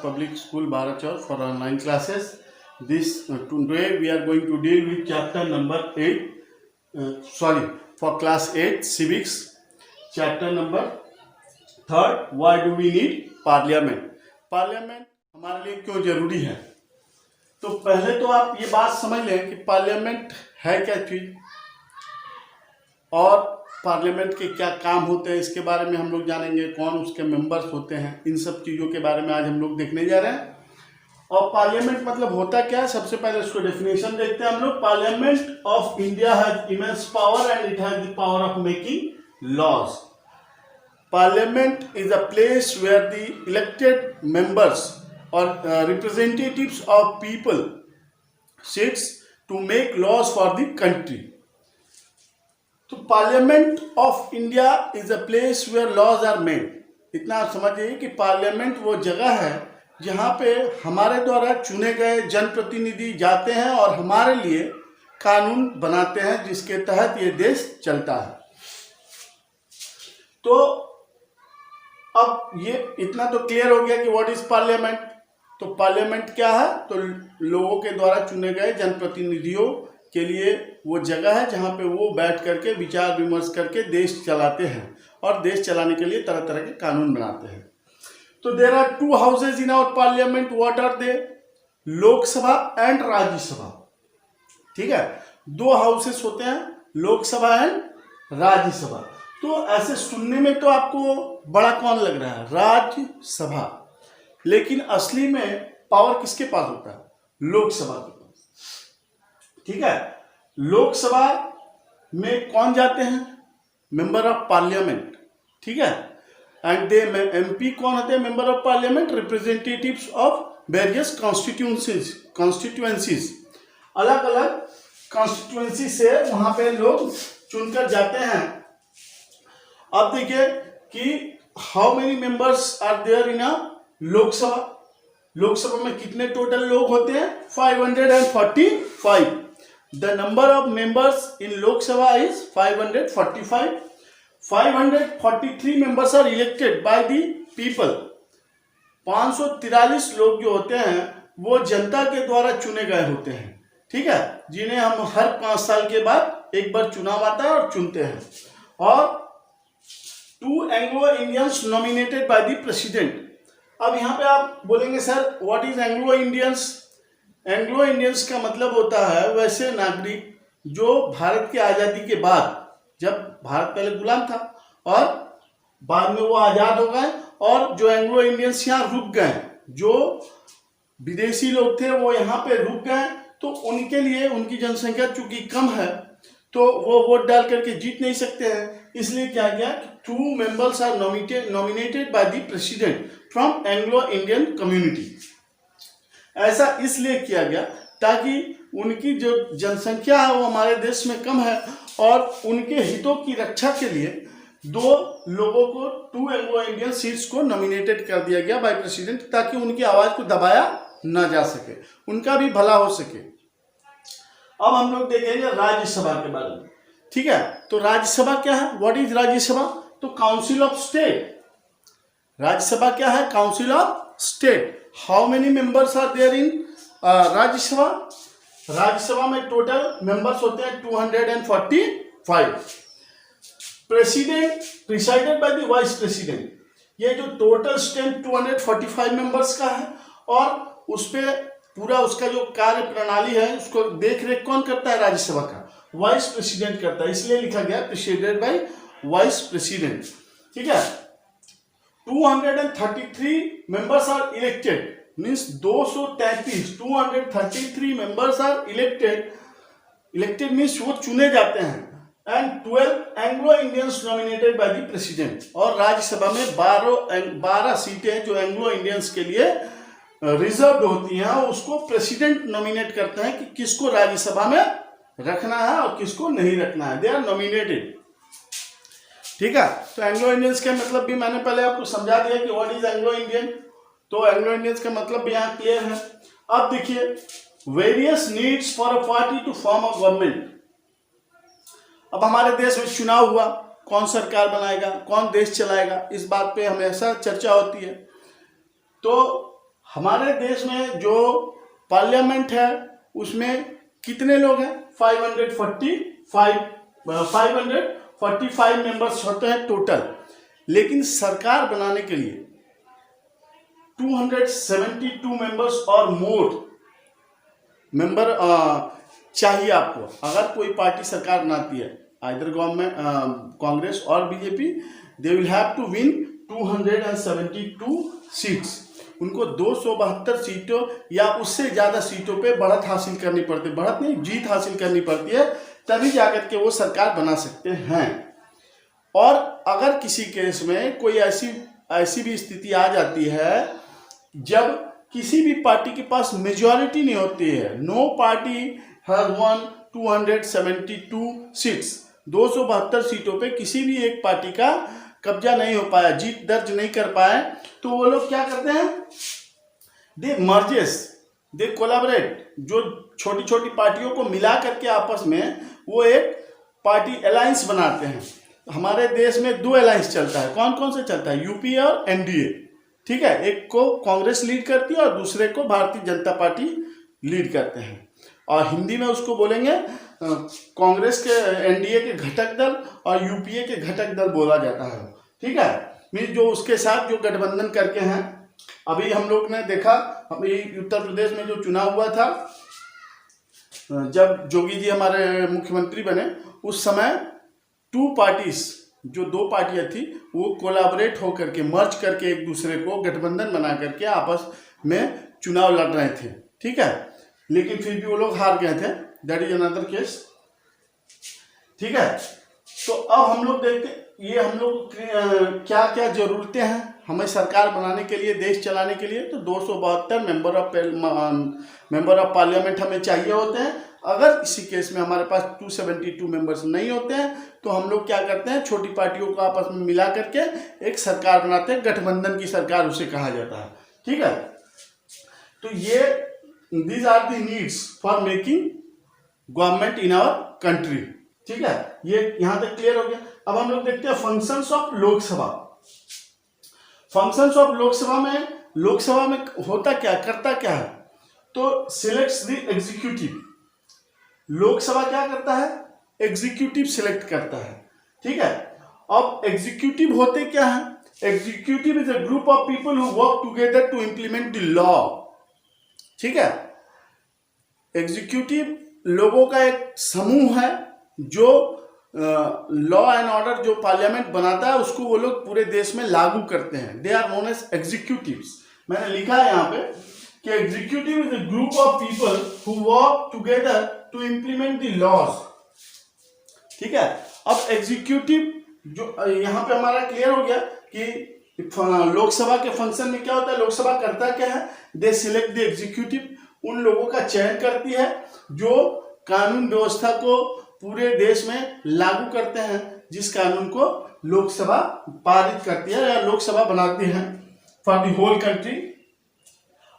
Public School, Bharachar, for online classes. Today we are going to deal with chapter number 8. For class 8 civics, chapter number 3rd. Why do we need parliament? Parliament हमारे लिए क्यों जरूरी है? तो पहले तो आप ये बात समझ लें कि पार्लियामेंट है क्या चीज और पार्लियामेंट के क्या काम होते हैं, इसके बारे में हम लोग जानेंगे। कौन उसके मेंबर्स होते हैं, इन सब चीज़ों के बारे में आज हम लोग देखने जा रहे हैं। और पार्लियामेंट मतलब होता क्या है, सबसे पहले उसको डेफिनेशन देखते हैं हम लोग। Parliament of India has immense power and it has the power of making laws. Parliament is a place where the elected members और representatives of people sits to make laws for the country. तो parliament of India is a place where laws are made. इतना आप समझिए कि parliament वो जगह है जहाँ पे हमारे द्वारा चुने गए जनप्रतिनिधि जाते हैं और हमारे लिए कानून बनाते हैं जिसके तहत ये देश चलता है। तो अब ये इतना तो क्लियर हो गया कि व्हाट इज पार्लियामेंट। तो पार्लियामेंट क्या है, तो लोगों के द्वारा चुने गए जनप्रतिनिधियों के लिए वो जगह है जहाँ पे वो बैठ करके विचार विमर्श करके देश चलाते हैं और देश चलाने के लिए तरह तरह के कानून बनाते हैं। तो there are 2 houses in our parliament. What are they? Lok Sabha and Rajya Sabha. ठीक है, 2 हाउसेस होते हैं, लोकसभा एंड राज्यसभा। तो ऐसे सुनने में तो आपको बड़ा कौन लग रहा है, राज्यसभा, लेकिन असली में पावर किसके पास होता है? लोकसभा के पास। ठीक है, लोकसभा में कौन जाते हैं? Member of parliament. ठीक है, एंड दे एमपी कौन होते हैं? Member of parliament, representatives of various constituencies. अलग अलग कॉन्स्टिट्यूएंसी से वहां पे लोग चुनकर जाते हैं। अब देखिए कि how many members are there in a Lok Sabha. Lok Sabha में कितने टोटल लोग होते हैं? 545। The number of members in Lok Sabha is 545. 543 members are elected by the people. 543 लोग जो होते हैं वो जनता के द्वारा चुने गए होते हैं। ठीक है, जिन्हें हम हर 5 साल के बाद एक बार चुनाव आता है और चुनते हैं। और 2 Anglo Indians nominated by the president. अब यहाँ पे आप बोलेंगे sir what is Anglo Indians? Anglo Indians का मतलब होता है वैसे नागरिक जो भारत की आज़ादी के बाद, जब भारत पहले गुलाम था और बाद में वो आज़ाद हो गए, और जो एंग्लो इंडियंस यहाँ रुक गए, जो विदेशी लोग थे वो यहाँ पे रुक गए, तो उनके लिए उनकी जनसंख्या चूंकि कम है तो वो वोट डाल करके जीत नहीं सकते हैं। इसलिए क्या गया कि 2 members are nominated by the president from Anglo Indian community. ऐसा इसलिए किया गया ताकि उनकी जो जनसंख्या है वो हमारे देश में कम है और उनके हितों की रक्षा के लिए 2 लोगों को 2 एंग्लो इंडियन सीट्स को नॉमिनेटेड कर दिया गया बाय प्रेसिडेंट, ताकि उनकी आवाज को दबाया ना जा सके, उनका भी भला हो सके। अब हम लोग देखेंगे राज्यसभा के बारे में। ठीक है, तो राज्यसभा क्या है? What is Rajya Sabha? तो काउंसिल ऑफ स्टेट। राज्यसभा क्या है? Council of state. How many members are there in Rajya Sabha? Rajya Sabha में टोटल मेंबर्स होते हैं 245। President presided by the vice president. ये जो टोटल स्ट्रेंथ 245 मेंबर्स का है और उस पे पूरा उसका जो कार्य प्रणाली है उसको देख रेख कौन करता है? राज्यसभा का वाइस प्रेसिडेंट करता है, इसलिए लिखा गया प्रेसिडेंट बाय वाइस प्रेसिडेंट। ठीक है, 233 members are elected, means 233 members are elected means वो चुने जाते हैं, and 12 Anglo Indians nominated by the president. और राज्यसभा में 12 सीटें जो एंग्लो इंडियंस के लिए रिजर्व होती हैं उसको प्रेसिडेंट नॉमिनेट करते हैं कि किसको राज्यसभा में रखना है और किसको नहीं रखना है। They are nominated. ठीक है, तो एंग्लो इंडियंस का मतलब भी मैंने पहले आपको समझा दिया कि व्हाट इज एंग्लो इंडियन। तो एंग्लो इंडियंस का मतलब भी यहाँ क्लियर है। अब देखिए, various needs for a party to form a government. अब हमारे देश में चुनाव हुआ, कौन सरकार बनाएगा, कौन देश चलाएगा, इस बात पे हमेशा चर्चा होती है। तो हमारे देश में जो पार्लियामेंट है उसमें कितने लोग हैं? 545 मेंबर्स होते हैं टोटल, लेकिन सरकार बनाने के लिए 272 मेंबर्स और मोर मेंबर चाहिए आपको। अगर कोई पार्टी सरकार बनाती है, आइदर गवर्नमेंट, कांग्रेस और BJP, they will have to win 272 seats. उनको 272 सीटों या उससे ज़्यादा सीटों पे बढ़त हासिल करनी पड़ती है, बढ़त नहीं, जीत हासिल करनी पड़ती है, तभी जाकर के वो सरकार बना सकते हैं। और अगर किसी केस में कोई ऐसी भी स्थिति आ जाती है जब किसी भी पार्टी के पास मेजॉरिटी नहीं होती है, no party has won 272 seats, 272 सीटों पे किसी भी एक पार्टी का कब्जा नहीं हो पाया, जीत दर्ज नहीं कर पाए, तो वो लोग क्या करते हैं? दे मर्जेस, दे कोलैबोरेट, जो छोटी छोटी पार्टियों को मिला करके आपस में वो एक पार्टी अलायंस बनाते हैं। हमारे देश में 2 अलायंस चलता है। कौन कौन से चलता है? यूपीए और एनडीए, ठीक है। एक को कांग्रेस लीड करती है और दूसरे को भारतीय जनता पार्टी लीड करते हैं, और हिंदी में उसको बोलेंगे कांग्रेस के, एनडीए के घटक दल और यूपीए के घटक दल बोला जाता है, ठीक है। मीन जो उसके साथ जो गठबंधन करके हैं। अभी हम लोग ने देखा, अभी उत्तर प्रदेश में जो चुनाव हुआ था, जब जोगी जी हमारे मुख्यमंत्री बने, उस समय 2 पार्टीज, जो 2 पार्टियां थी, वो कोलैबोरेट होकर के, मर्ज करके, एक दूसरे को गठबंधन बना करके आपस में चुनाव लड़ रहे थे, ठीक है। लेकिन फिर भी वो लोग हार गए थे। दैट इज अनदर केस, ठीक है। तो अब हम लोग देखते हैं ये हम लोग क्या क्या जरूरतें हैं हमें सरकार बनाने के लिए, देश चलाने के लिए। तो 272 मेंबर ऑफ पार्लियामेंट हमें चाहिए होते हैं। अगर किसी केस में हमारे पास 272 मेंबर्स नहीं होते हैं तो हम लोग क्या करते हैं? छोटी पार्टियों को आपस में मिला करके एक सरकार बनाते हैं, गठबंधन की सरकार उसे कहा जाता है, ठीक है। तो ये these are the needs for making government in our country, ठीक है। ये यहां तक क्लियर हो गया। अब हम लोग देखते हैं functions of Lok Sabha. Functions of Lok Sabha में होता क्या, करता क्या है? तो सिलेक्ट्स द एग्जीक्यूटिव। लोकसभा क्या करता है? एग्जीक्यूटिव सिलेक्ट करता है, ठीक है। अब एग्जीक्यूटिव होते क्या है? Executive is a group of people who work together to implement the law, ठीक है। एग्जीक्यूटिव लोगों का एक समूह है जो लॉ एंड ऑर्डर जो पार्लियामेंट बनाता है उसको वो लोग पूरे देश में लागू करते हैं। They are known as executives. मैंने लिखा है यहाँ पे कि executive is a group of people who work together to implement the laws, ठीक है। अब एग्जीक्यूटिव जो यहाँ पे हमारा क्लियर हो गया कि लोकसभा के फंक्शन में क्या होता है। लोकसभा करता क्या है? दे सिलेक्ट द एग्जीक्यूटिव, उन लोगों का चयन करती है जो कानून व्यवस्था को पूरे देश में लागू करते हैं, जिस कानून को लोकसभा पारित करती है या लोकसभा बनाती है फॉर द होल कंट्री।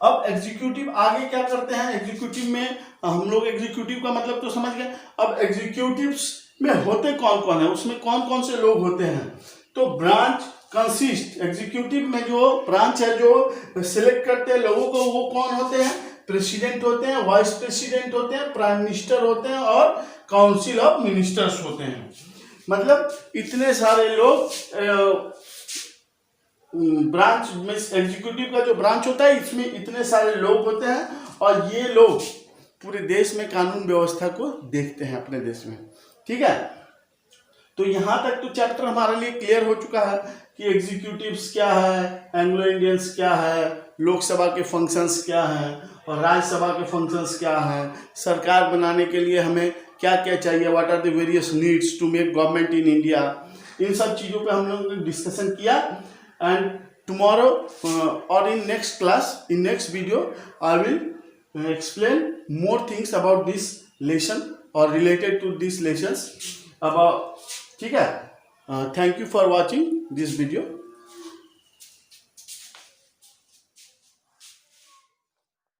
अब एग्जीक्यूटिव आगे क्या करते हैं? एग्जीक्यूटिव में हम लोग एग्जीक्यूटिव का मतलब तो समझ गए। अब एग्जीक्यूटिव्स में होते कौन कौन है, उसमें कौन कौन से लोग होते हैं? तो ब्रांच कंसिस्ट, एग्जीक्यूटिव में जो ब्रांच है जो सिलेक्ट करते हैं लोगों को, वो कौन होते हैं? प्रेसिडेंट होते हैं, वाइस प्रेसिडेंट होते हैं, प्राइम मिनिस्टर होते हैं और काउंसिल ऑफ मिनिस्टर्स होते हैं। मतलब इतने सारे लोग ब्रांच में, एग्जीक्यूटिव का जो ब्रांच होता है इसमें इतने सारे लोग होते हैं और ये लोग पूरे देश में कानून व्यवस्था को देखते हैं अपने देश में, ठीक है। तो यहाँ तक तो चैप्टर हमारे लिए क्लियर हो चुका है कि एग्जीक्यूटिव्स क्या है, एंग्लो इंडियंस क्या है, लोकसभा के फंक्शंस क्या हैं और राज्यसभा के फंक्शंस क्या हैं, सरकार बनाने के लिए हमें क्या क्या चाहिए, what are the various needs to make government in India. इन सब चीज़ों पे हम लोगों ने डिस्कशन किया। एंड टुमारो और in next class, in next video I will explain more things about this lesson or related to these lessons about, ठीक है। Thank you for watching this video.